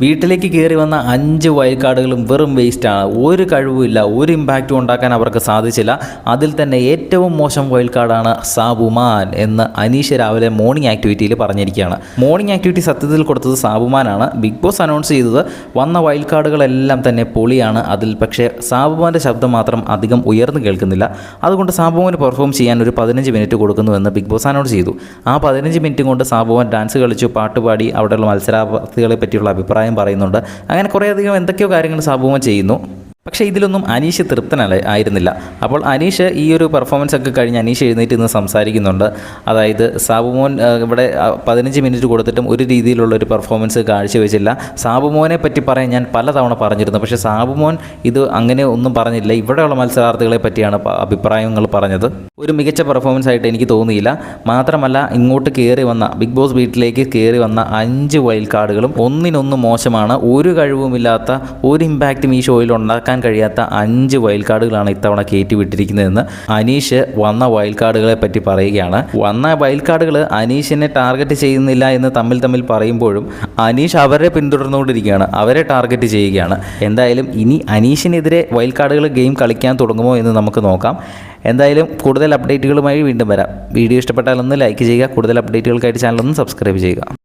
വീട്ടിലേക്ക് കയറി വന്ന 5 വൈൽഡ് കാർഡുകളും വെറും വേസ്റ്റാണ്. ഒരു കഴിവുമില്ല, ഒരു ഇമ്പാക്റ്റും ഉണ്ടാക്കാൻ അവർക്ക് സാധിച്ചില്ല. അതിൽ തന്നെ ഏറ്റവും മോശം വൈൽഡ് കാർഡാണ് സാബുമാൻ എന്ന് അനീഷ് രാവിലെ മോർണിംഗ് ആക്ടിവിറ്റിയിൽ പറഞ്ഞിരിക്കുകയാണ്. മോർണിംഗ് ആക്ടിവിറ്റി സത്യത്തിൽ കൊടുത്തത് സാബുമാനാണ്. ബിഗ് ബോസ് അനൗൺസ് ചെയ്തത് വന്ന വൈൽഡ് കാർഡുകളെല്ലാം തന്നെ പൊളിയാണ്. അതിൽ പക്ഷേ സാബുമാൻ്റെ ശബ്ദം മാത്രം അധികം ഉയർന്നു കേൾക്കുന്നില്ല. അതുകൊണ്ട് സാബുമാന് പെർഫോം ചെയ്യാൻ ഒരു 15 മിനിറ്റ് കൊടുക്കുന്നുവെന്ന് ബിഗ് ബോസ് അനൗൺസ് ചെയ്തു. ആ 15 മിനിറ്റ് കൊണ്ട് സാബുമാൻ ഡാൻസ് കളിച്ചു, പാട്ടുപാടി, അവിടെയുള്ള മത്സരാർത്ഥികളെ പറ്റിയുള്ള അഭിപ്രായം പറയുന്നുണ്ട്. അങ്ങനെ കുറേയധികം എന്തൊക്കെയോ കാര്യങ്ങൾ സാബുമാൻ ചെയ്യുന്നു. പക്ഷേ ഇതിലൊന്നും അനീഷ് ആയിരുന്നില്ല. അപ്പോൾ അനീഷ് ഈ ഒരു പെർഫോമൻസ് ഒക്കെ കഴിഞ്ഞ് അനീഷ് എഴുന്നേറ്റ് ഇന്ന് സംസാരിക്കുന്നുണ്ട്. അതായത് സാബുമോൻ ഇവിടെ 15 മിനിറ്റ് കൊടുത്തിട്ടും ഒരു രീതിയിലുള്ള ഒരു പെർഫോമൻസ് കാഴ്ചവെച്ചില്ല. സാബുമോനെ പറ്റി പറയാൻ ഞാൻ പലതവണ പറഞ്ഞിരുന്നു. പക്ഷേ സാബുമോൻ ഇത് അങ്ങനെ ഒന്നും പറഞ്ഞില്ല. ഇവിടെയുള്ള മത്സരാർത്ഥികളെ പറ്റിയാണ് അഭിപ്രായങ്ങൾ പറഞ്ഞത്. ഒരു മികച്ച പെർഫോമൻസ് ആയിട്ട് എനിക്ക് തോന്നിയില്ല. മാത്രമല്ല, ഇങ്ങോട്ട് കയറി വന്ന ബിഗ് ബോസ് വീട്ടിലേക്ക് കയറി വന്ന 5 വൈൽഡ് കാർഡുകളും ഒന്നിനൊന്ന് മോശമാണ്. ഒരു കഴിവുമില്ലാത്ത, ഒരു ഇമ്പാക്റ്റും ഈ ഷോയിൽ ഉണ്ടാക്കാൻ കഴിയാത്ത 5 വൈൽഡ് കാർഡുകളാണ് ഇത്തവണ കയറ്റി വിട്ടിരിക്കുന്നതെന്ന് അനീഷ് വന്ന വൈൽഡ് കാർഡുകളെ പറ്റി പറയുകയാണ്. വന്ന വൈൽഡ് കാർഡുകൾ അനീഷിനെ ടാർഗറ്റ് ചെയ്യുന്നില്ല എന്ന് തമ്മിൽ പറയുമ്പോഴും അനീഷ് അവരെ പിന്തുടർന്നുകൊണ്ടിരിക്കുകയാണ്, അവരെ ടാർഗറ്റ് ചെയ്യുകയാണ്. എന്തായാലും ഇനി അനീഷിനെതിരെ വൈൽഡ് കാർഡുകൾ ഗെയിം കളിക്കാൻ തുടങ്ങുമോ എന്ന് നമുക്ക് നോക്കാം. എന്തായാലും കൂടുതൽ അപ്ഡേറ്റുകളുമായി വീണ്ടും വരാം. വീഡിയോ ഇഷ്ടപ്പെട്ടാൽ ഒന്ന് ലൈക്ക് ചെയ്യുക. കൂടുതൽ അപ്ഡേറ്റുകൾക്കായിട്ട് ചാനൽ ഒന്ന് സബ്സ്ക്രൈബ് ചെയ്യുക.